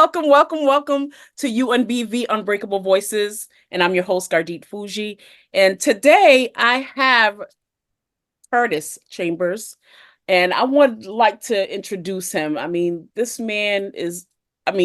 welcome to UNBV Unbreakable Voices. And I'm your host, Gardite Fougy. And today I have Curtis Chambers, and I would like to introduce him. This man is,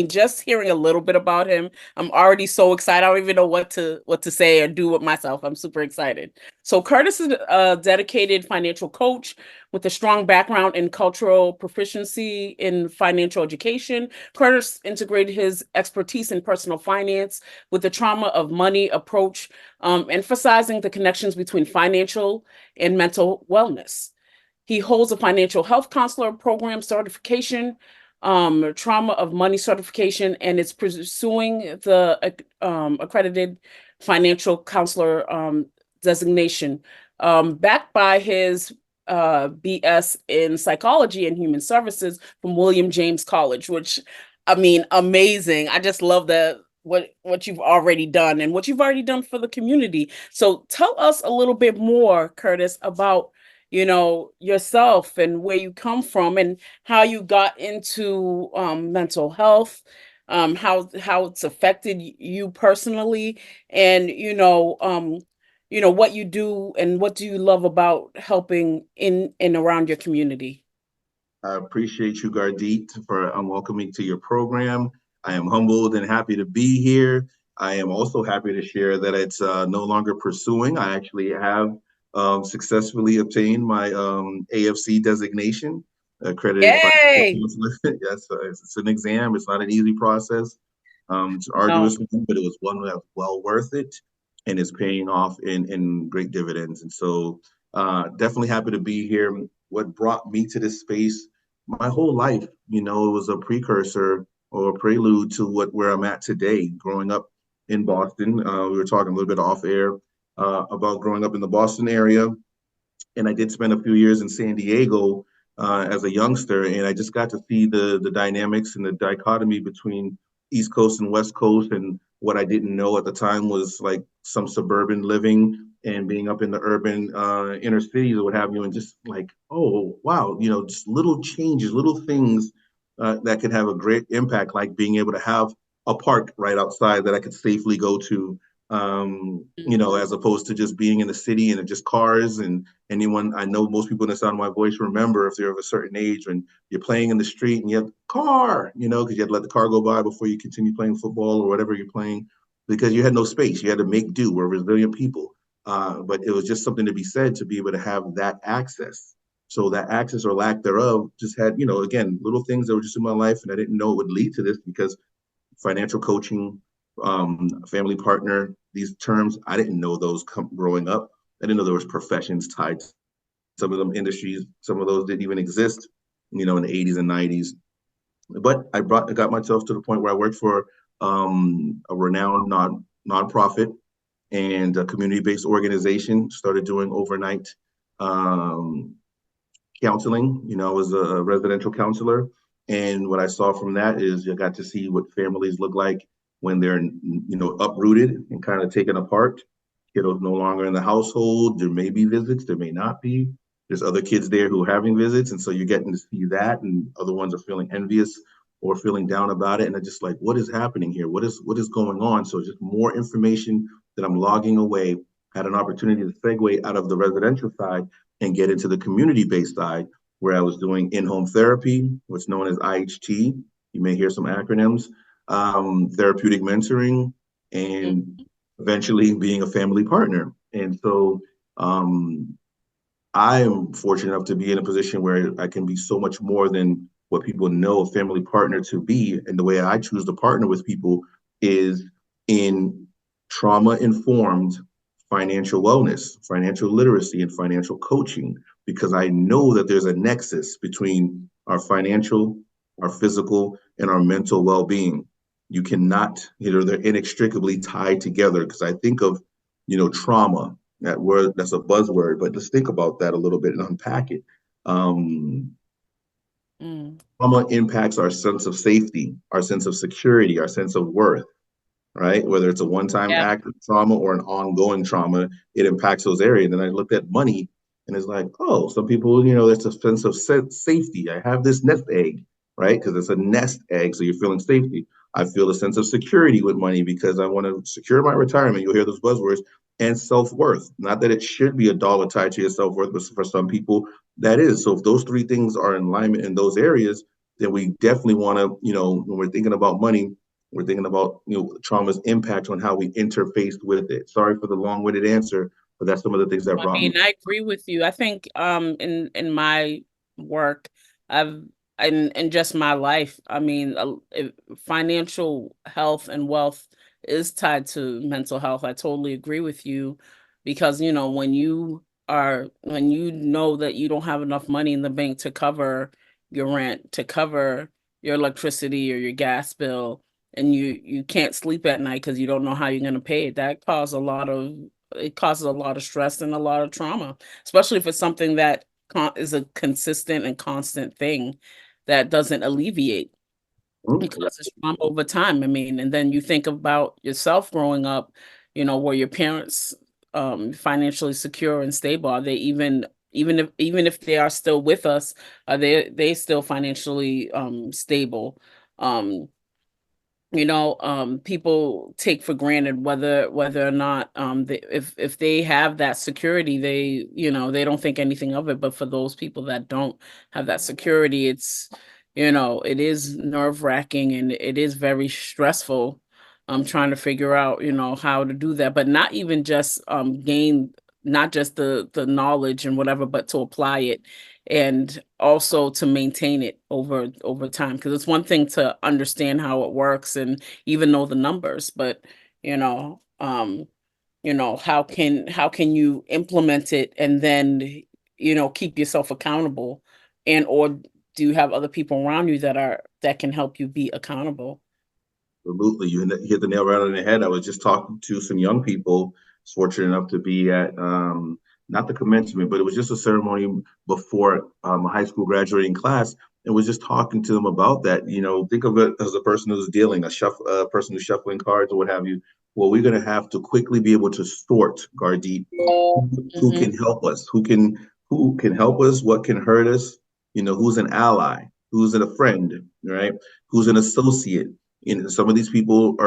just hearing a little bit about him, I'm already so excited. I don't even know what to say or do with myself. I'm super excited. So Curtis is a dedicated financial coach with a strong background in cultural proficiency in financial education. Curtis integrated his expertise in personal finance with the trauma of money approach, emphasizing the connections between financial and mental wellness. He holds a financial health counselor program certification, trauma of money certification, and is pursuing the accredited financial counselor designation, backed by his BS in psychology and human services from William James College, which amazing. I just love that what you've already done and what you've already done for the community. So tell us a little bit more, Curtis, about yourself and where you come from and how you got into mental health, how it's affected you personally, and what you do and what do you love about helping in and around your community. I appreciate you, Gardite, for welcoming to your program. I am humbled and happy to be here. I am also happy to share that it's no longer pursuing. I actually have successfully obtained my AFC designation, accredited financial Yay! counselor. Yes, it's an exam. It's not an easy process. It's an arduous No. one, but it was one that was well worth it, and it's paying off in great dividends. And so, definitely happy to be here. What brought me to this space? My whole life, it was a precursor or a prelude to where I'm at today. Growing up in Boston, we were talking a little bit off air about growing up in the Boston area, and I did spend a few years in San Diego as a youngster, and I just got to see the dynamics and the dichotomy between East Coast and West Coast, and what I didn't know at the time was like some suburban living and being up in the urban inner cities or what have you, and just like, oh wow, just little changes, little things that could have a great impact, like being able to have a park right outside that I could safely go to, as opposed to just being in the city and just cars. And anyone, I know most people in the sound of my voice remember, if they're of a certain age, when you're playing in the street and you have car, because you had to let the car go by before you continue playing football or whatever you're playing, because you had no space. You had to make do. We're resilient people. But it was just something to be said to be able to have that access. So that access or lack thereof just had, again, little things that were just in my life, and I didn't know it would lead to this, because financial coaching, family partner, these terms, I didn't know those growing up. I didn't know there was professions tied to some of them industries. Some of those didn't even exist, in the 80s and 90s. But I got myself to the point where I worked for a renowned nonprofit and a community-based organization. Started doing overnight counseling. I was a residential counselor. And what I saw from that is I got to see what families look like when they're, uprooted and kind of taken apart. Kiddos no longer in the household. There may be visits, there may not be. There's other kids there who are having visits. And so you're getting to see that. And other ones are feeling envious or feeling down about it. And I'm just like, what is happening here? What is going on? So just more information that I'm logging away. Had an opportunity to segue out of the residential side and get into the community-based side, where I was doing in-home therapy, what's known as IHT. You may hear some acronyms, therapeutic mentoring, and eventually being a family partner. And so I am fortunate enough to be in a position where I can be so much more than what people know a family partner to be. And the way I choose to partner with people is in trauma-informed financial wellness, financial literacy, and financial coaching, because I know that there's a nexus between our financial, our physical, and our mental well-being. You cannot, they're inextricably tied together, because I think of, trauma, that word, that's a buzzword, but let's think about that a little bit and unpack it. Trauma impacts our sense of safety, our sense of security, our sense of worth, right? Whether it's a one-time Yeah. act of trauma or an ongoing trauma, it impacts those areas. And then I looked at money, and it's like, oh, some people, there's a sense of safety. I have this nest egg, right? Because it's a nest egg, so you're feeling safety. I feel a sense of security with money because I want to secure my retirement. You'll hear those buzzwords, and self-worth. Not that it should be a dollar tied to your self-worth, but for some people that is. So if those three things are in alignment in those areas, then we definitely want to, when we're thinking about money, we're thinking about, trauma's impact on how we interface with it. Sorry for the long-winded answer, but that's some of the things that I brought mean, me. I agree with you. I think in my work, I've in just my life, I mean, financial health and wealth is tied to mental health. I totally agree with you because, when you know that you don't have enough money in the bank to cover your rent, to cover your electricity or your gas bill, and you can't sleep at night because you don't know how you're going to pay it, it causes a lot of stress and a lot of trauma, especially if it's something that is a consistent and constant thing that doesn't alleviate. It Mhm. causes trauma over time. I mean, and then you think about yourself growing up, were your parents financially secure and stable? Are they even if they are still with us, are they still financially stable? Um, people take for granted whether or not if they have that security, they don't think anything of it. But for those people that don't have that security, it is nerve-wracking and it is very stressful. Trying to figure out, how to do that, but not even just gain not just the knowledge and whatever, but to apply it and also to maintain it over time, because it's one thing to understand how it works and even know the numbers, but how can you implement it and then keep yourself accountable, and or do you have other people around you that can help you be accountable? Absolutely. You hit the nail right on the head. I was just talking to some young people, fortunate enough to be at not the commencement, but it was just a ceremony before a high school graduating class, and was just talking to them about that. Think of it as a person who's dealing, a person who's shuffling cards or what have you. Well, we're going to have to quickly be able to sort, Gardite, who Hmm. can help us, who can help us, what can hurt us, who's an ally, who's a friend, right? Who's an associate. And some of these people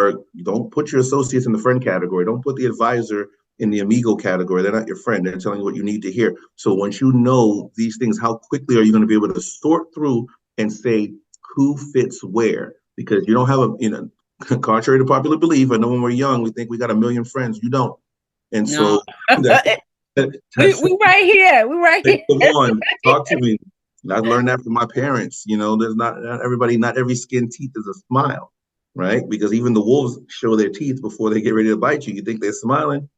don't put your associates in the friend category. Don't put the advisor in the amigo category. They're not your friend. They're telling you what you need to hear. So once you know these things, how quickly are you going to be able to sort through and say who fits where? Because you don't have contrary to popular belief, I know when we're young, we think we got a million friends. You don't. And No. so that's that's We right here. We right Come here. on, talk to me. And I learned that from my parents. There's not everybody, not every skin teeth is a smile, right? Because even the wolves show their teeth before they get ready to bite you. You think they're smiling?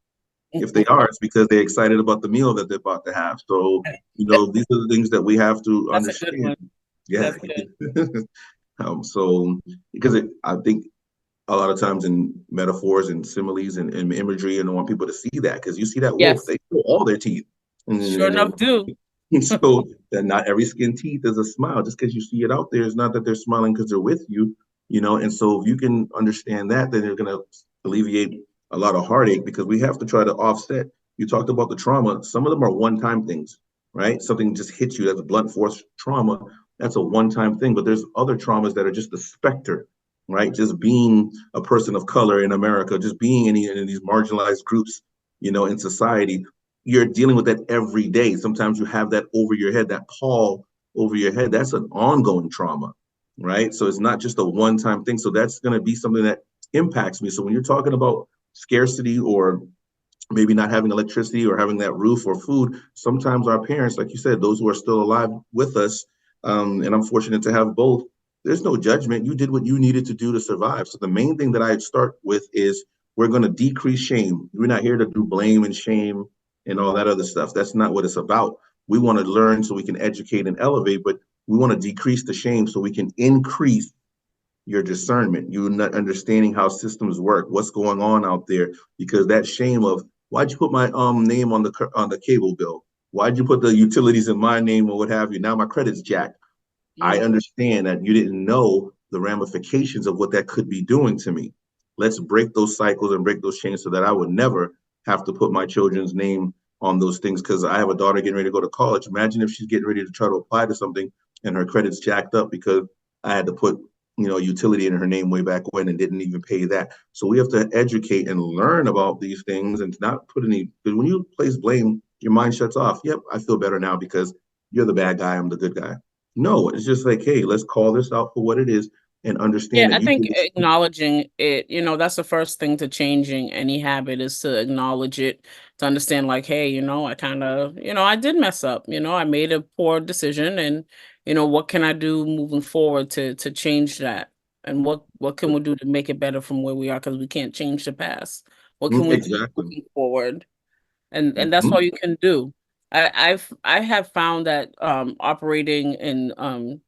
If they are, it's because they're excited about the meal that they're about to have. So, these are the things that we have to That's a good understand. one. Yeah. That's good. Because I think a lot of times in metaphors and similes and imagery, and I want people to see that because you see that wolf, Yes. they show all their teeth. Sure enough, do. So that not every skin teeth is a smile. Just because you see it out there is not that they're smiling because they're with you. And so if you can understand that, then you're going to alleviate a lot of heartache because we have to try to offset. You talked about the trauma. Some of them are one-time things, right? Something just hits you. That's a blunt force trauma. That's a one-time thing. But there's other traumas that are just the specter, right? Just being a person of color in America, just being in these marginalized groups, in society, you're dealing with that every day. Sometimes you have that over your head, that pall over your head. That's an ongoing trauma, right? So it's not just a one-time thing. So that's going to be something that impacts me. So when you're talking about scarcity or maybe not having electricity or having that roof or food, sometimes our parents, like you said, those who are still alive with us, and I'm fortunate to have both, there's no judgment. You did what you needed to do to survive. So the main thing that I start with is we're going to decrease shame. We're not here to do blame and shame and all that other stuff. That's not what it's about. We want to learn so we can educate and elevate, but we want to decrease the shame so we can increase your discernment, you not understanding how systems work, what's going on out there, because that shame of why'd you put my name on the cable bill? Why'd you put the utilities in my name or what have you? Now my credit's jacked. I Mhm. understand that you didn't know the ramifications of what that could be doing to me. Let's break those cycles and break those chains so that I would never have to put my children's name on those things because I have a daughter getting ready to go to college. Imagine if she's getting ready to try to apply to something and her credit's jacked up because I had to put utility in her name way back when and didn't even pay that. So we have to educate and learn about these things and not put any, because when you place blame, your mind shuts off. Yep, I feel better now because you're the bad guy, I'm the good guy. No, it's just like, hey, let's call this out for what it is and Yeah, understand that I you think did this. acknowledging it, that's the first thing to changing any habit is to acknowledge it, to understand like, hey, I kind of, I did mess up, I made a poor decision and, what can I do moving forward to change that? And what can we do to make it better from where we are? Because we can't change the past. What can we do Exactly. moving forward? And that's all Mhm. you can do. I have found that operating in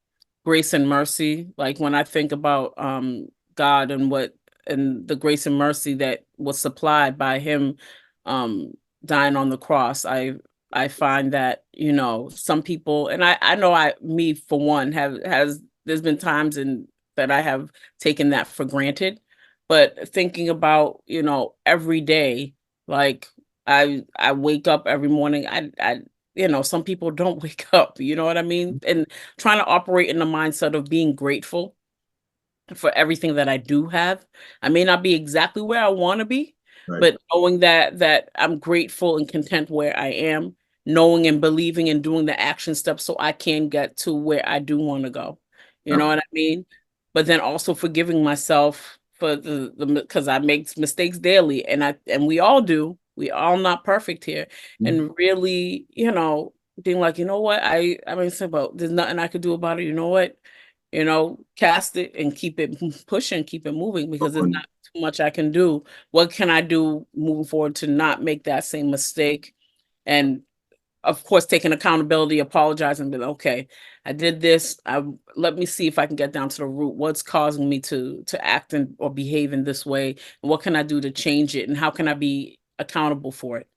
grace and mercy, like when I think about God and what and the grace and mercy that was supplied by him um dying on the cross, I find that, some people, and I know me for one have has there's been times in that I have taken that for granted, but thinking about, every day, like I wake up every morning. Some people don't wake up, you know what I mean? And trying to operate in the mindset of being grateful for everything that I do have. I may not be exactly where I want to be, Right. but knowing that I'm grateful and content where I am, knowing and believing and doing the action steps so I can get to where I do want to go. You Yep. know what I mean? But then also forgiving myself for the because I make mistakes daily, and we all do. We all not perfect here, and really, being like, you know what, I mean, say about there's nothing I could do about it. You know what? Cast it and keep it pushing, keep it moving because there's not too much I can do. What can I do moving forward to not make that same mistake? And of course, taking accountability, apologizing, but okay, I did this. Let me see if I can get down to the root. What's causing me to act or behave in this way? And what can I do to change it? And how can I be accountable for it?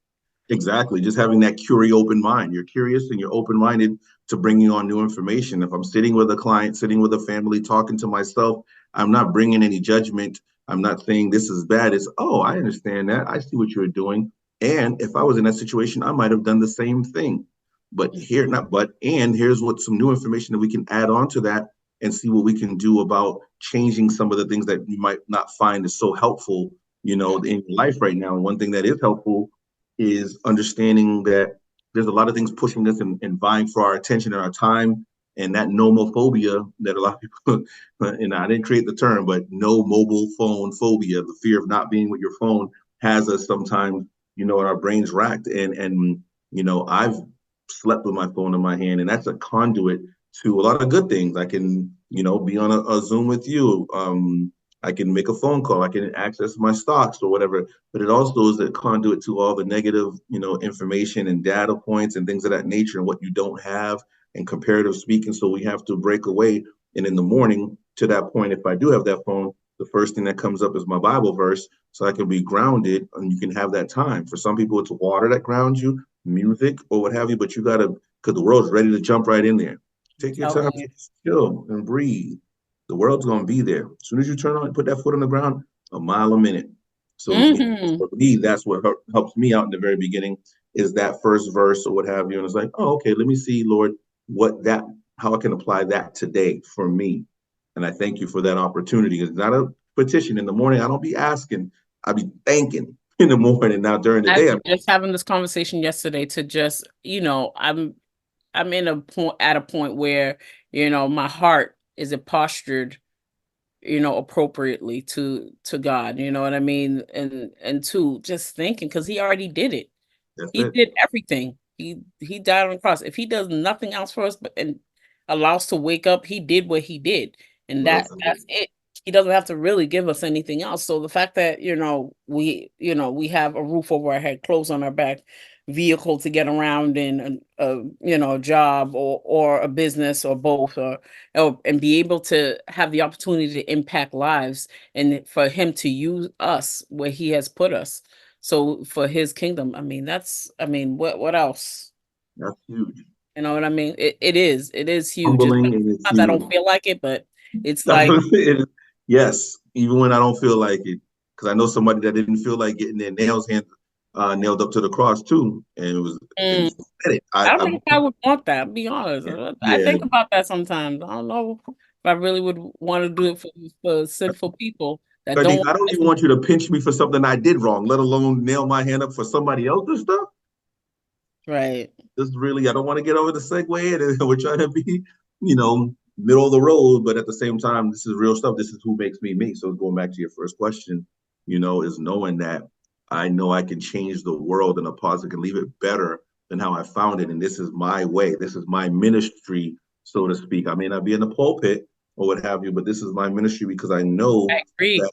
Exactly. Just having that open mind. You're curious and you're open minded to bringing on new information. If I'm sitting with a client, sitting with a family, talking to myself, I'm not bringing any judgment. I'm not saying this is bad. It's, oh, I understand that. I see what you're doing. And if I was in that situation, I might have done the same thing. But here, not but, and here's what some new information that we can add on to that and see what we can do about changing some of the things that you might not find is so helpful, in your life right now. And one thing that is helpful is understanding that there's a lot of things pushing us and vying for our attention and our time. And that nomophobia that a lot of people, and I didn't create the term, but no mobile phone phobia, the fear of not being with your phone has us sometimes, and our brains racked. I've slept with my phone in my hand, and that's a conduit to a lot of good things. I can, be on a Zoom with you. I can make a phone call. I can access my stocks or whatever, but it also is a conduit to all the negative, information and data points and things of that nature and what you don't have and comparative speaking. So we have to break away. And in the morning, to that point, if I do have that phone, the first thing that comes up is my Bible verse, so I can be grounded and you can have that time. For some people, it's water that grounds you, music or what have you, but you gotta, because the world's ready to jump right in there. Take your time, Telling you. chill and breathe. The world's gonna be there. As soon as you turn on and put that foot on the ground, a mile a minute. So Hmm. for me, that's what helps me out in the very beginning is that first verse or what have you. And it's like, oh, okay, let me see, Lord, how I can apply that today for me. And I thank you for that opportunity. It's not a petition in the morning. I don't be asking. I be thanking in the morning. Now during the I day, was I'm just having this conversation yesterday to just, I'm in a point at a point where, my heart is it postured, appropriately to God, you know what I mean? And to just thinking, because he already did it. that's He it. did everything. He died on the cross. If he does nothing else for us but and allows to wake up, he did what he did. And Well said. that's it. He doesn't have to really give us anything else. So the fact that, we have a roof over our head, clothes on our back, vehicle to get around in a job or a business or both or and be able to have the opportunity to impact lives and for him to use us where he has put us so for his kingdom, what else? That's huge. You know what I mean? It is huge. Humbling and it's Sometimes I don't huge. feel like it, but it's like, Yes, even when I don't feel like it, because I know somebody that didn't feel like getting their nailed up to the cross too, and it was and mm, said it. I don't know if I would want that. I'll be honest. I Yeah, think about that sometimes. I don't know I really would want to do it for sinful people that don't Gardite, want I don't to even listen. want you to pinch me for something I did wrong, let alone nail my hand up for somebody else's stuff. Right. This really, I don't want to get over the segue, and we're trying to be, middle of the road, but at the same time, this is real stuff. This is who makes me me. So going back to your first question, is knowing that I know I can change the world in a positive and leave it better than how I found it. And this is my way. This is my ministry, so to speak. I may not be in the pulpit or what have you, but this is my ministry because I I know agree. that,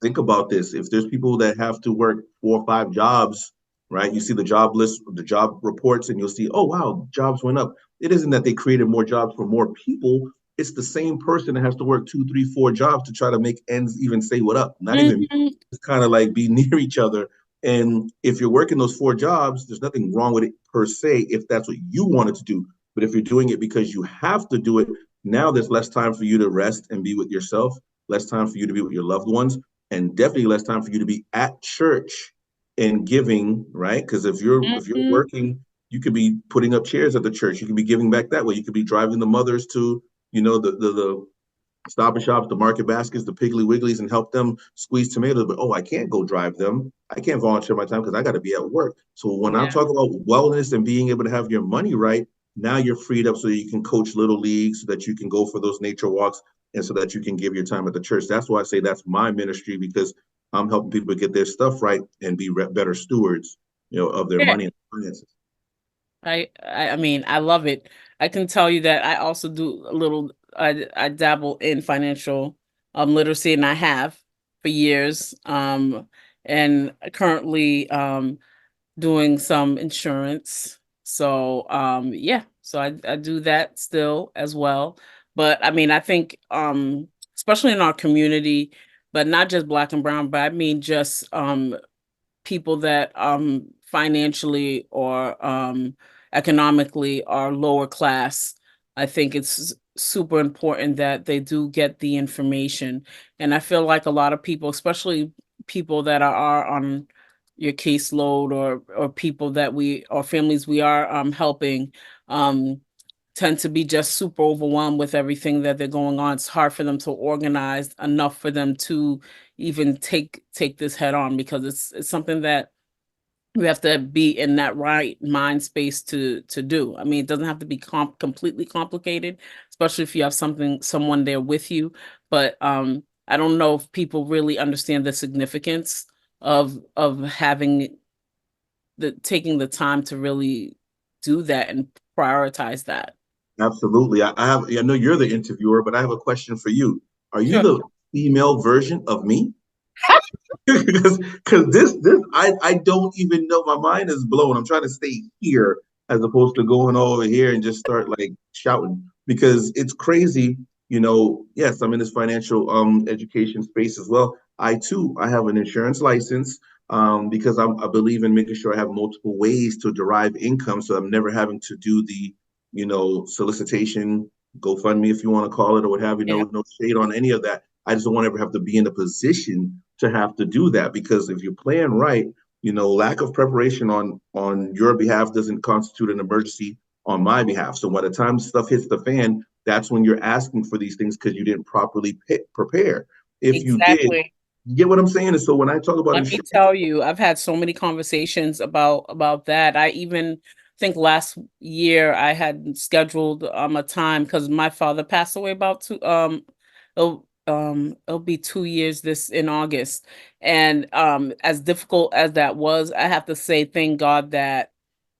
think about this. If there's people that have to work 4 or 5 jobs, right? You see the job list, the job reports, and you'll see, oh wow, jobs went up. It isn't that they created more jobs for more people. It's the same person that has to work 2, 3, 4 jobs to try to make ends even say what up. Not even Mhm. it's kind of like be near each other. And if you're working those 4 jobs, there's nothing wrong with it per se if that's what you wanted to do. But if you're doing it because you have to do it, now there's less time for you to rest and be with yourself, less time for you to be with your loved ones, and definitely less time for you to be at church and giving, right? Because if you're Mhm. working, you could be putting up chairs at the church. You could be giving back that way. You could be driving the mothers to, the Stop and Shops, the Market Baskets, the Piggly Wigglies, and help them squeeze tomatoes. But oh, I can't go drive them. I can't volunteer my time because I got to be at work. So when I Yeah. talk about wellness and being able to have your money right, now you're freed up so you can coach little leagues, so that you can go for those nature walks, and so that you can give your time at the church. That's why I say that's my ministry, because I'm helping people get their stuff right and be better stewards, of their Yeah. money and finances. I mean, I love it. I can tell you that I also do a little, I dabble in financial literacy, and I have for years. And currently doing some insurance. So yeah, so I do that still as well. But I mean, I think especially in our community, but not just black and brown, but I mean just people that financially or economically are lower class. I think it's super important that they do get the information. And I feel like a lot of people, especially people that are on your caseload, or people that we or families we are helping, um tend to be just super overwhelmed with everything that they're going on. It's hard for them to organize enough for them to even take this head on, because it's something that we have to be in that right mind space to do. I mean, it doesn't have to be completely complicated, especially if you have someone there with you. But I don't know if people really understand the significance of having the taking the time to really do that and prioritize that. Absolutely. I know you're the interviewer, but I have a question for you. Are you Sure. the female version of me? Because this I don't even know. My mind is blown. I'm trying to stay here as opposed to going over here and just start like shouting, because it's crazy. Yes, I'm in this financial education space as well. I have an insurance license, because I believe in making sure I have multiple ways to derive income, so I'm never having to do the solicitation, GoFundMe if you want to call it, or what have you. Yeah. No shade on any of that. I just don't want to ever have to be in a position to have to do that, because if you plan right, lack of preparation on your behalf doesn't constitute an emergency on my behalf. So by the time stuff hits the fan, that's when you're asking for these things because you didn't properly prepare. If you did, Exactly. you get what I'm saying? And so when I talk about Let me insurance, tell you, I've had so many conversations about that. I even think last year I had scheduled a time because my father passed away about it'll be 2 years this in August. And as difficult as that was, I have to say thank God that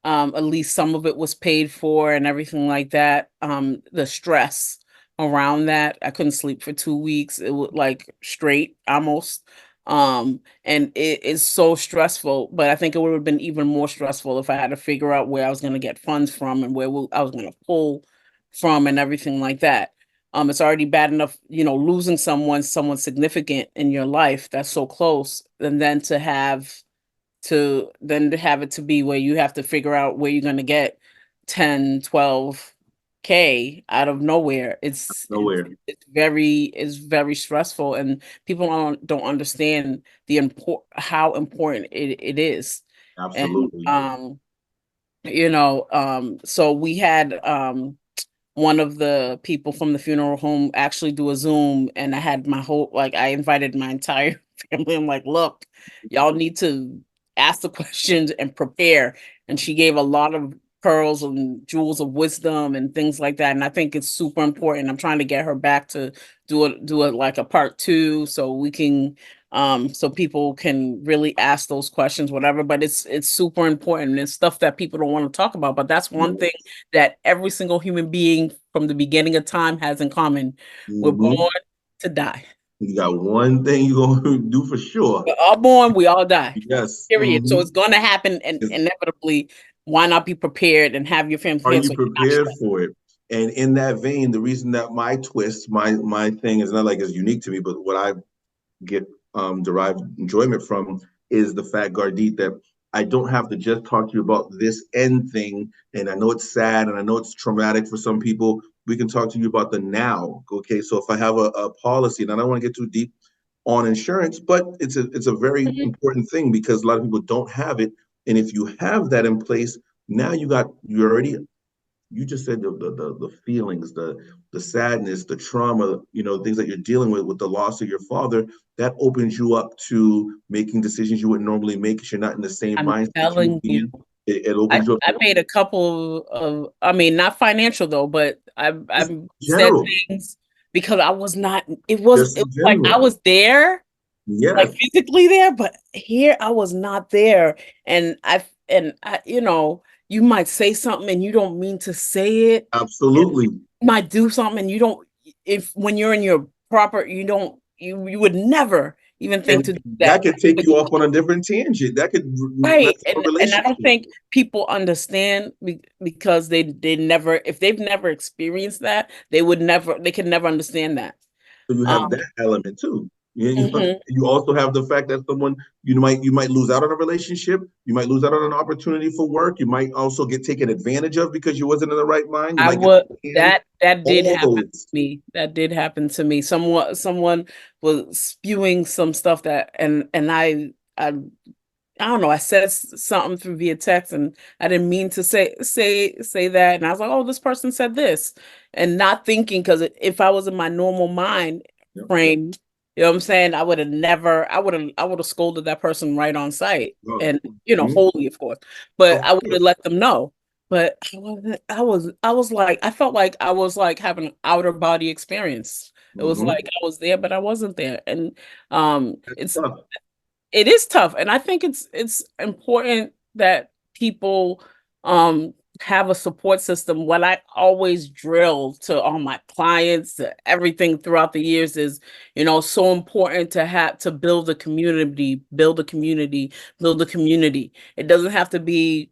at least some of it was paid for and everything like that. The stress around that, I couldn't sleep for 2 weeks. It was like straight almost. And it is so stressful, but I think it would have been even more stressful if I had to figure out where I was going to get funds from and where I was going to pull from and everything like that. It's already bad enough, losing someone significant in your life that's so close, and then to have it to be where you have to figure out where you're going to get 10, 12K out of nowhere. nowhere. It's very stressful, and people don't understand the how important it is. And Absolutely. so we had one of the people from the funeral home actually do a Zoom, and I had my whole, like, I invited my entire family. I'm like, look, y'all need to ask the questions and prepare. And she gave a lot of pearls and jewels of wisdom and things like that. And I think it's super important. I'm trying to get her back to do it like a part two, so we can so people can really ask those questions, whatever. But it's super important. It's stuff that people don't want to talk about. But that's one thing that every single human being from the beginning of time has in common. We're Mm-hmm. born to die. You got one thing you're gonna do for sure. We're all born, we all die. Yes. Period. So Mm-hmm. it's gonna happen, and inevitably, why not be prepared and have your family Are prepared you so you're not prepared stressed? for it? And in that vein, the reason that my twist, my thing is not like it's unique to me, but what I get derived enjoyment from is the fact, Gardite, that I don't have to just talk to you about this end thing. And I know it's sad and I know it's traumatic for some people. We can talk to you about the now. Okay. So if I have a policy, and I don't want to get too deep on insurance, but it's a very Mhm. important thing because a lot of people don't have it. And if you have that in place, now you already you just said the feelings, the sadness, the trauma, things that you're dealing with the loss of your father, that opens you up to making decisions you wouldn't normally make because you're not in the same I'm mindset you would telling be you. in. It I, opens you up I to made a couple of, I mean, not financial though, but just I've said general, things because I was not, just it in was like I general. was there, like Yes, physically there, but here I was not there. And I, you might say something and you don't mean to say it. And absolutely. you might do something and you don't, if when you're in your proper, you would never even think to And do that that. could take you off on a different tangent. That could mess Right. up a And I don't relationship. think people understand because they never, if they've never experienced that, they could never understand that. So you have that Um element too. mhm. You also have the fact that someone you might lose out on a relationship, you might lose out on an opportunity for work, you might also get taken advantage of because you wasn't in the right mind, you I might get would scammed. that did All happen to those. me. That did happen to me. Someone was spewing some stuff that and I don't know. I said something through via text, and I didn't mean to say that. And I was like, "Oh, this person said this," and not thinking because if I was in my normal mind Yep. frame, you know what I'm saying, I would have never. I would have scolded that person right on site, Oh, and mhm. wholly, of course. But Of I would have course. let them know. But I wasn't. I was like, I felt like I was like having an outer body experience. It was Hmm. like I was there, but I wasn't there, and It's it's tough. it is tough, and I think it's important that people have a support system. What I always drill to all my clients, to everything throughout the years is, so important to have to build a community, build a community, build a community. It doesn't have to be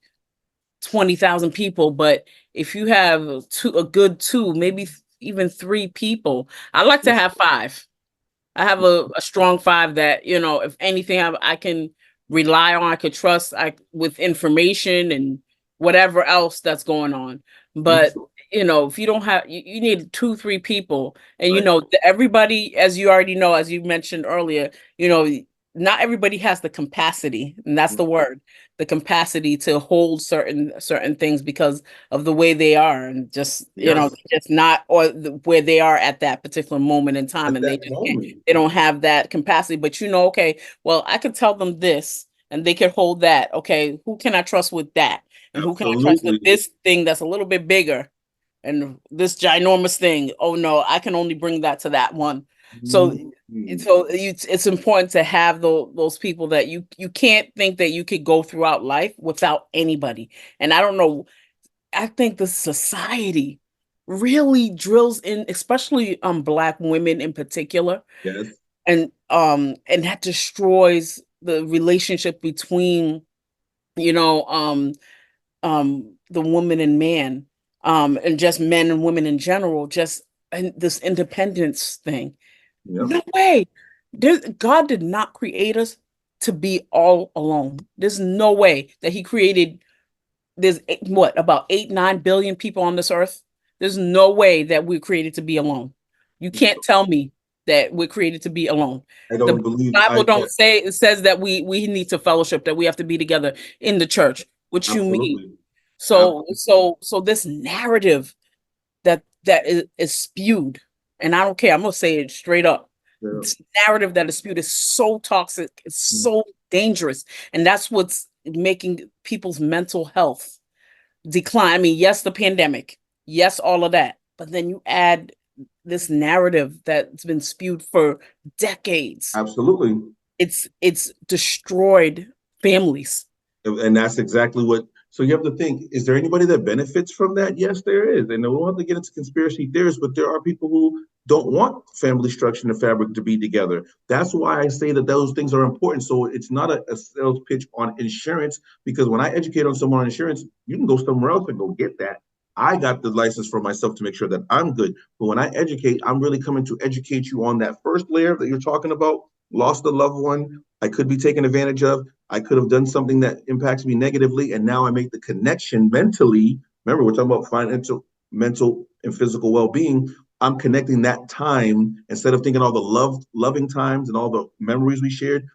20,000 people, but if you have a good two, maybe even three people, I like to Yes. have five. I have a strong five that, if anything, I can rely on, I could trust with information and whatever else that's going on. But, Mhm. if you don't have, you need two, three people. And, Right. everybody, as you already know, as you mentioned earlier, you know, not everybody has the capacity, and that's the word, the capacity to hold certain things because of the way they are, and just Yes. just not, or where they are at that particular moment in time, At and they that just can't, moment. they don't have that capacity. But okay, well, I could tell them this and they could hold that. Okay, who can I trust with that, and who can I trust with Absolutely. this thing that's a little bit bigger, and this ginormous thing? Oh no, I can only bring that to that one. So Mhm. it's important to have those people that you can't think that you could go throughout life without anybody. And I don't know, I think the society really drills in, especially Black women in particular, Yes. and that destroys the relationship between, you know um the woman and man, and just men and women in general, just, and this independence thing. Yep. No way. God did not create us to be all alone. There's no way that he created, there's what, about 8-9 billion people on this earth. There's no way that we're created to be alone. You can't tell me that we're created to be alone. I The don't believe Bible I don't say, it says that we need to fellowship, that we have to be together in the church, which you mean. absolutely. So Absolutely. so so this narrative that that is spewed, and I don't care, I'm gonna say it straight up. Yeah. This narrative that is spewed is so toxic, it's so dangerous, and that's what's making people's mental health decline. I mean, yes, the pandemic, yes, all of that, but then you add this narrative that's been spewed for decades. Absolutely. It's destroyed families. And that's exactly what. So you have to think: is there anybody that benefits from that? Yes, there is. And we don't have to get into conspiracy theories, but there are people who don't want family structure and the fabric to be together. That's why I say that those things are important. So it's not a sales pitch on insurance, because when I educate on someone on insurance, you can go somewhere else and go get that. I got the license for myself to make sure that I'm good. But when I educate, I'm really coming to educate you on that first layer that you're talking about. Lost a loved one, I could be taken advantage of. I could have done something that impacts me negatively, and now I make the connection mentally. Remember, we're talking about financial, mental, and physical well-being. I'm connecting that time instead of thinking all the loving times and all the memories we shared.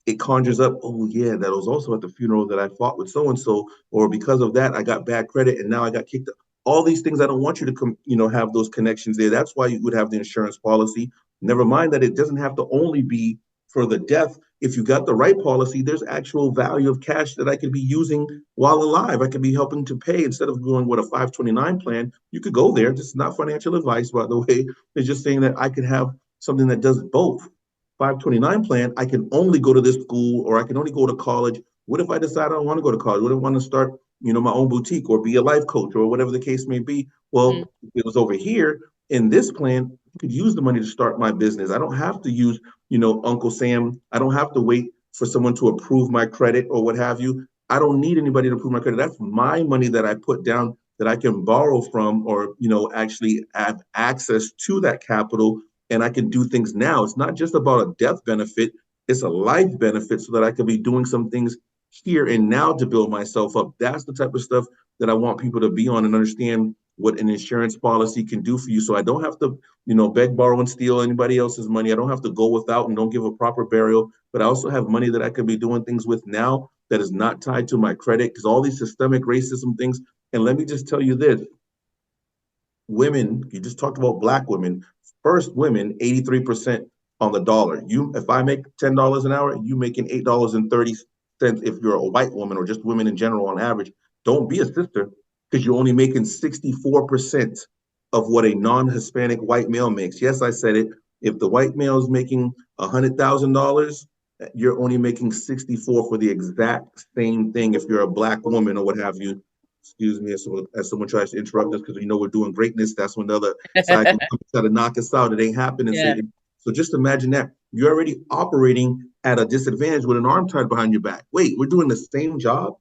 It conjures up, oh yeah, that was also at the funeral that I fought with so and so, or because of that I got bad credit and now I got kicked out. All these things, I don't want you to come, have those connections there. That's why you would have the insurance policy. Never mind that it doesn't have to only be for the death. If you got the right policy, there's actual value of cash that I could be using while alive. I could be helping to pay instead of going with a 529 plan. You could go there. This is not financial advice, by the way. It's just saying that I could have something that does both. 529 plan, I can only go to this school or I can only go to college. What if I decide I don't want to go to college? What if I want to start, my own boutique or be a life coach or whatever the case may be? Mm. Well, it was over here in this plan, I could use the money to start my business. I don't have to use, Uncle Sam. I don't have to wait for someone to approve my credit or what have you. I don't need anybody to approve my credit. That's my money that I put down that I can borrow from or, actually have access to that capital, and I can do things now. It's not just about a death benefit, it's a life benefit so that I could be doing some things here and now to build myself up. That's the type of stuff that I want people to be on and understand what an insurance policy can do for you. So I don't have to, beg, borrow, and steal anybody else's money. I don't have to go without and don't give a proper burial, but I also have money that I could be doing things with now that is not tied to my credit, because all these systemic racism things. And let me just tell you this: women, you just talked about black women, first women, 83% on the dollar. If I make $10 an hour, you making $8.30 if you're a white woman or just women in general on average. Don't be a sister, because you're only making 64% of what a non-Hispanic white male makes. Yes, I said it. If the white male is making $100,000, you're only making 64 for the exact same thing if you're a black woman or what have you. Excuse me, as someone tries to interrupt us because we know we're doing greatness. That's when the other side can try to knock us out. It ain't happening. Yeah. So just imagine that you're already operating at a disadvantage with an arm tied behind your back. Wait, we're doing the same job,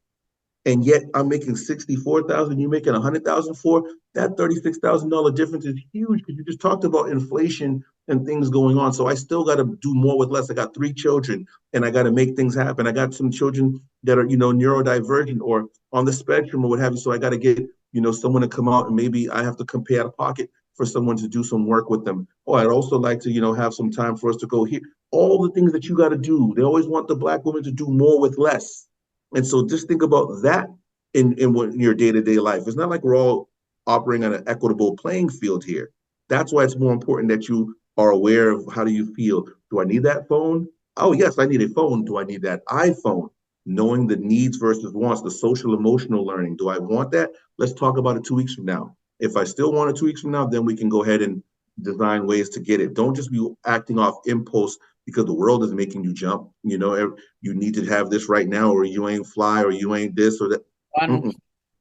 and yet I'm making 64,000, you making 100,000 for that $36,000 difference is huge, because you just talked about inflation and things going on. So I still got to do more with less. I got 3 children and I got to make things happen. I got some children that are, neurodivergent or on the spectrum or what have you. So I got to get, someone to come out, and maybe I have to come pay out of pocket for someone to do some work with them. Oh, I'd also like to, have some time for us to go here. All the things that you got to do. They always want the black woman to do more with less. And so just think about that in your day-to-day life. It's not like we're all operating on an equitable playing field here. That's why it's more important that you are aware of how do you feel. Do I need that phone? Oh, yes, I need a phone. Do I need that iPhone? Knowing the needs versus wants, the social emotional learning. Do I want that? Let's talk about it 2 weeks from now. If I still want it 2 weeks from now, then we can go ahead and design ways to get it. Don't just be acting off impulse because the world is making you jump. You need to have this right now, or you ain't fly, or you ain't this or that. Mm-mm.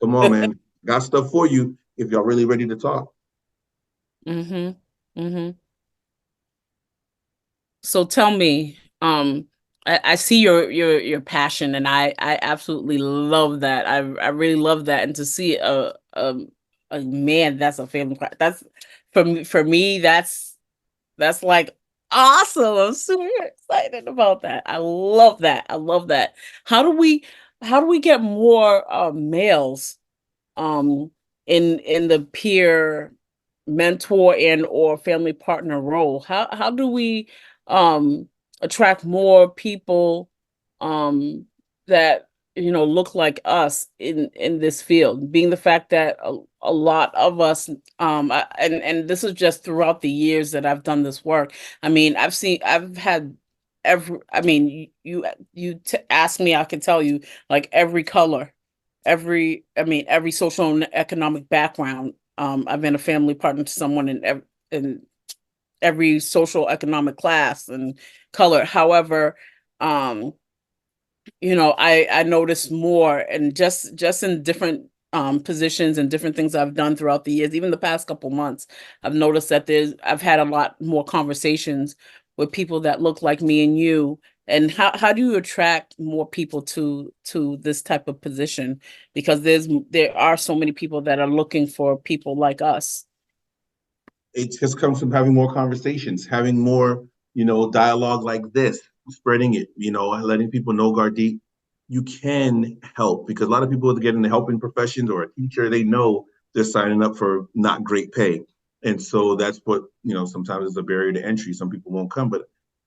Come on, man. Got stuff for you if y'all really ready to talk. Mm-hmm. Mm-hmm. So tell me, I see your passion, and I absolutely love that. I really love that, and to see a man that's a family that's for me that's like awesome. I'm super excited about that. I love that. I love that. How do we how do we get more males um in the peer mentor and or family partner role? How do we um attract more people um that look like us in this field, being the fact that a lot of us, and this is just throughout the years that I've done this work. I mean, I've had every, I mean, ask me, I can tell you, like, every color, every social and economic background. I've been a family partner to someone in every social economic class and color. However, um I noticed more, and just in different positions and different things I've done throughout the years, even the past couple months, I've noticed that I've had a lot more conversations with people that look like me and you. And how do you attract more people to this type of position? Because there are so many people that are looking for people like us. It just comes from having more conversations, having more, dialogue like this, spreading it, letting people know, Gardite, you can help, because a lot of people that get in the helping professions or a teacher, they know they're signing up for not great pay. And so that's what, sometimes is a barrier to entry. Some people won't come, but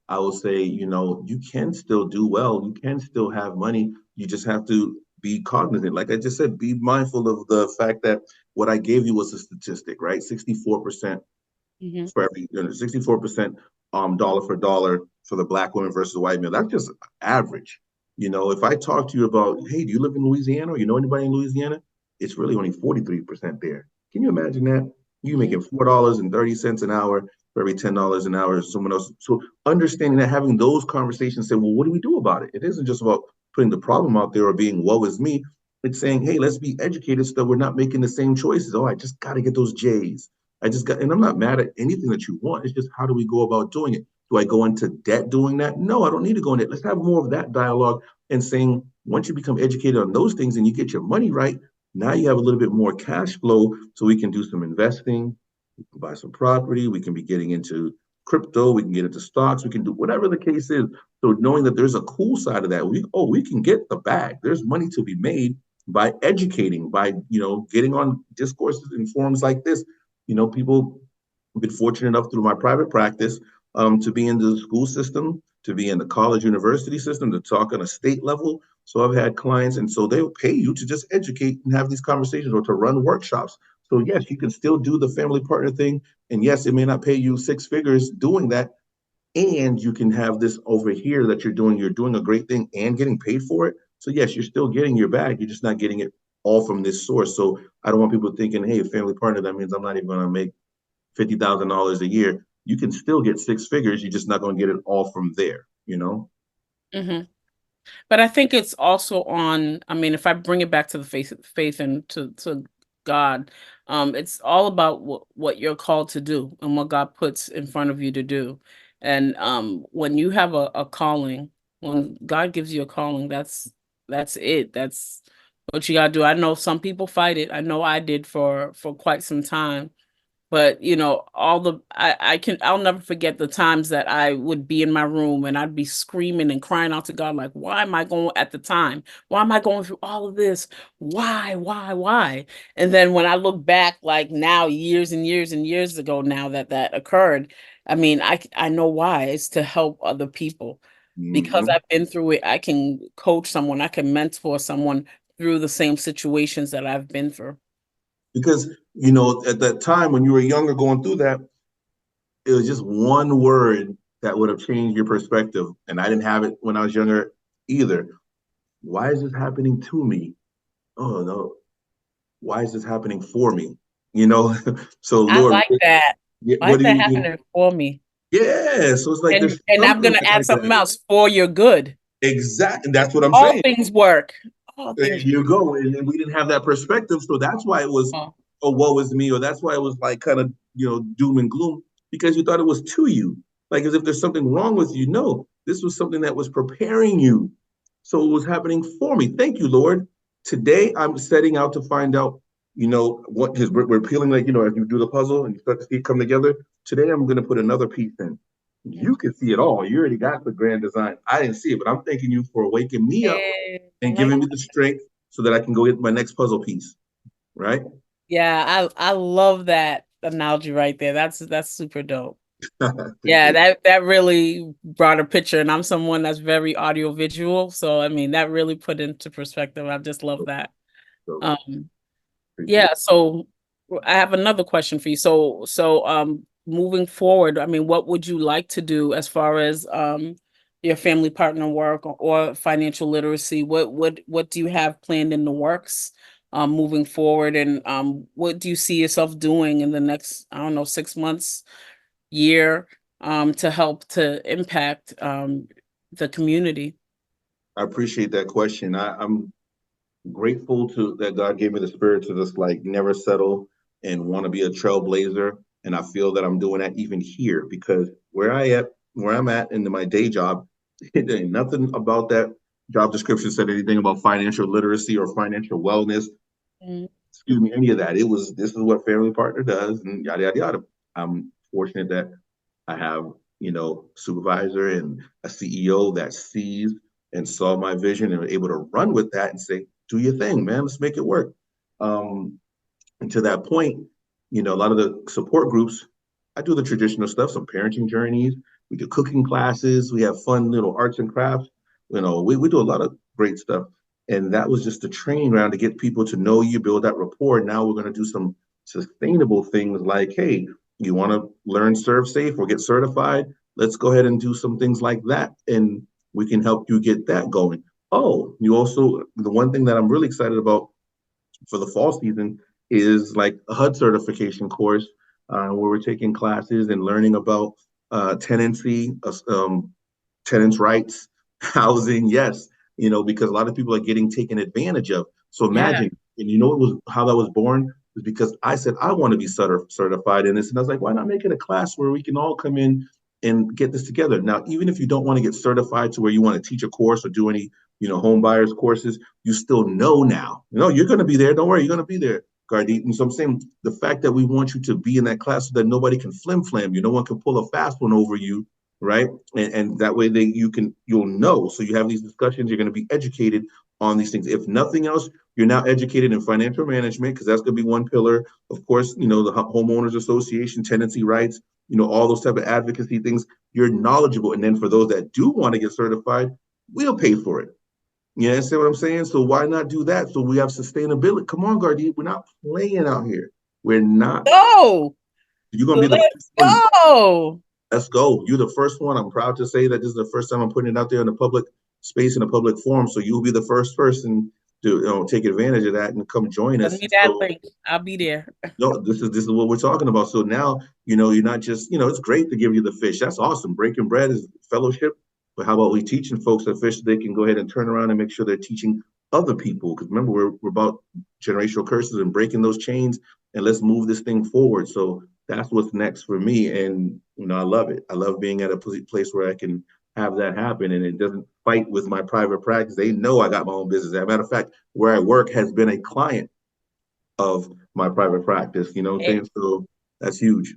I will say, you can still do well. You can still have money. You just have to be cognizant. Like I just said, be mindful of the fact that what I gave you was a statistic, right? 64% Hmm. for every 64% dollar for dollar for the black woman versus the white male. That's just average. If I talk to you about, hey, do you live in Louisiana or you know anybody in Louisiana? It's really only 43% there. Can you imagine that? You Hmm. making $4.30 an hour for every $10 an hour someone else. So understanding that, having those conversations, say, well, what do we do about it? It isn't just about putting the problem out there or being woe is me. It's saying, hey, let's be educated so that we're not making the same choices. Oh, I just got to get those J's. And I'm not mad at anything that you want. It's just, how do we go about doing it? Do I go into debt doing that? No, I don't need to go into it. Let's have more of that dialogue and saying, once you become educated on those things and you get your money right, now you have a little bit more cash flow so we can do some investing, we can buy some property, we can be getting into crypto, we can get into stocks, we can do whatever the case is. So knowing that there's a cool side of that, we can get the bag. There's money to be made by educating, by getting on discourses and forums like this. People have been fortunate enough through my private practice to be in the school system, to be in the college university system, to talk on a state level. So I've had clients, and so they'll pay you to just educate and have these conversations or to run workshops. So yes, you can still do the family partner thing, and yes, it may not pay you six figures doing that, and you can have this over here that you're doing a great thing and getting paid for it. So yes, you're still getting your bag, you're just not getting it all from this source. So I don't want people thinking, hey, family partner, that means I'm not even going to make $50,000 a year. You can still get six figures, you're just not going to get it all from there. Hmm. But I think it's also on, I mean, if I bring it back to the faith and to God, it's all about what you're called to do and what God puts in front of you to do. And when you have a calling, when God gives you a calling, that's it. That's what you gotta do. I know some people fight it. I know I did for quite some time. But I'll never forget the times that I would be in my room and I'd be screaming and crying out to God, like, why am I going at the time? Why am I going through all of this? Why? And then when I look back, like now, years and years and years ago, now that occurred, I mean, I know why. It's to help other people. Because Mm-hmm. I've been through it, I can coach someone, I can mentor someone through the same situations that I've been through. Because at that time when you were younger going through that, it was just one word that would have changed your perspective. And I didn't have it when I was younger either. Why is this happening to me? Oh no, why is this happening for me? You know, so I Lord, like that. Why what is do that you? happening for me? Yeah, so it's like there's And I'm something gonna add behind something that. else for your good. Exactly, that's what I'm All saying. things work. All There things. you go. And we didn't have that perspective. So that's why it was, Oh, oh, woe is me, or that's why it was like kind of, doom and gloom, because you thought it was to you. Like as if there's something wrong with you. No, this was something that was preparing you. So it was happening for me. Thank you, Lord. Today I'm setting out to find out, what, because we're peeling, like, as you do the puzzle and you start to see it come together. Today I'm going to put another piece in. You can see it all. You already got the grand design. I didn't see it, but I'm thanking you for waking me up yeah, I and like. giving me the strength so that I can go get my next puzzle piece. Right? Yeah, I love that analogy right there. That's super dope. Thank Yeah, you. that really brought a picture, and I'm someone that's very audio visual, so I mean that really put into perspective. I just love that. So Um, appreciate yeah, so I have another question for you. Moving forward, I mean, what would you like to do as far as your family partner work or financial literacy? What do you have planned in the works moving forward, and what do you see yourself doing in the next, I don't know, 6 months, year, to help to impact the community? I appreciate that question. I'm grateful to that God gave me the spirit to just like never settle and want to be a trailblazer. And I feel that I'm doing that even here because where I'm at in my day job, it ain't nothing about that job description said anything about financial literacy or financial wellness. Mm. Excuse me, any of that. It was this is what family partner does and yada yada yada. I'm fortunate that I have, supervisor and a CEO that sees and saw my vision and were able to run with that and say, do your thing, man. Let's make it work. Um, and to that point, a lot of the support groups, I do the traditional stuff, some parenting journeys. We do cooking classes. We have fun little arts and crafts. We do a lot of great stuff. And that was just a training ground to get people to know you, build that rapport. Now we're going to do some sustainable things like, hey, you want to learn serve safe or get certified? Let's go ahead and do some things like that. And we can help you get that going. Oh, the one thing that I'm really excited about for the fall season is like a HUD certification course where we're taking classes and learning about tenancy, tenants' rights, housing. Yes, because a lot of people are getting taken advantage of. So Yeah. imagine, and you know, it was how that was born was because I said I want to be certified in this, and I was like, why not make it a class where we can all come in and get this together? Now, even if you don't want to get certified to where you want to teach a course or do any, home buyers courses, you still know now. You're going to be there. Don't worry, you're going to be there, Gardite. And so I'm saying the fact that we want you to be in that class so that nobody can flim flam you, no one can pull a fast one over you, right? And that way you'll know. So you have these discussions, you're going to be educated on these things. If nothing else, you're now educated in financial management because that's going to be one pillar. Of course, the homeowners association, tenancy rights, all those type of advocacy things. You're knowledgeable. And then for those that do want to get certified, we'll pay for it. You understand what I'm saying? So why not do that? So we have sustainability. Come on, Guardian. We're not playing out here. We're not. Go. You're gonna be the Let's first one. go. Let's go. You're the first one. I'm proud to say that this is the first time I'm putting it out there in a public space in a public forum. So you'll be the first person to take advantage of that and come join Send us. me that So link. I'll be there. no, this is what we're talking about. So now, you're not just, it's great to give you the fish. That's awesome. Breaking bread is fellowship. But how about we teaching folks that fish they can go ahead and turn around and make sure they're teaching other people? Because remember, we're about generational curses and breaking those chains and let's move this thing forward. So that's what's next for me. And I love it. I love being at a place where I can have that happen and it doesn't fight with my private practice. They know I got my own business. As a matter of fact, where I work has been a client of my private practice. You know what I'm It, saying? So that's huge.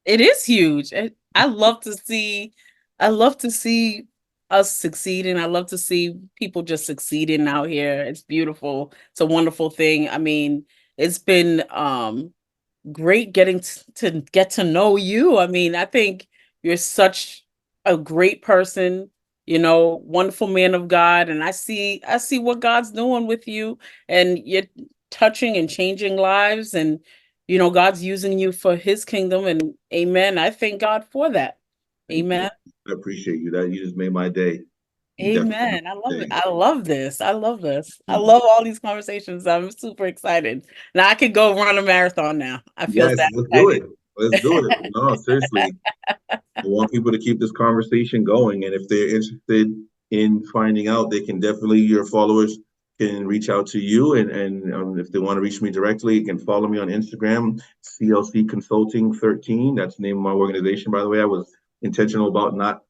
it is huge. I love to see, I love to see us succeeding. I love to see people just succeeding out here. It's beautiful. It's a wonderful thing. I mean, it's been great getting to get to know you. I mean, I think you're such a great person, wonderful man of God, and I see what God's doing with you, and you're touching and changing lives, and God's using you for his kingdom, and amen. I thank God for that. Thank you. Amen. I appreciate you. That you just made my day. You definitely made Amen. I my love it. day. I love this. I love this. I Mhm. love all these conversations. I'm super excited. Now I could go run a marathon now. I feel Yes, that let's do it. excited. Let's do it. No, seriously. I want people to keep this conversation going. And if they're interested in finding out, they can definitely, your followers can reach out to you. And if they want to reach me directly, you can follow me on Instagram, CLC Consulting 13. That's the name of my organization, by the way. I was intentional about not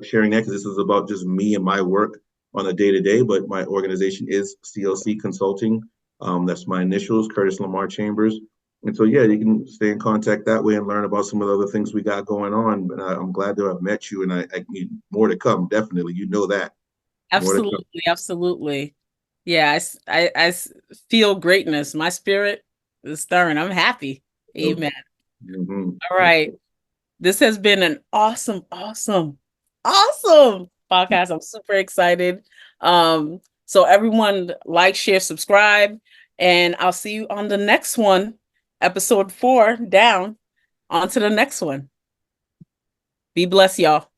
sharing that because this is about just me and my work on a day to day. But my organization is CLC Consulting. That's my initials, Curtis Lamar Chambers. And so, yeah, you can stay in contact that way and learn about some of the other things we got going on. But I'm glad to have met you, and I need more to come. Definitely, you know that more to come. Absolutely, absolutely. Yeah, feel greatness. My spirit is stirring. I'm happy. Yep. Amen. Mm-hmm. All Yep. right. This has been an awesome, awesome podcast. I'm super excited. So everyone like, share, subscribe, and I'll see you on the next one, episode 4 down. On to the next one. Be blessed, y'all.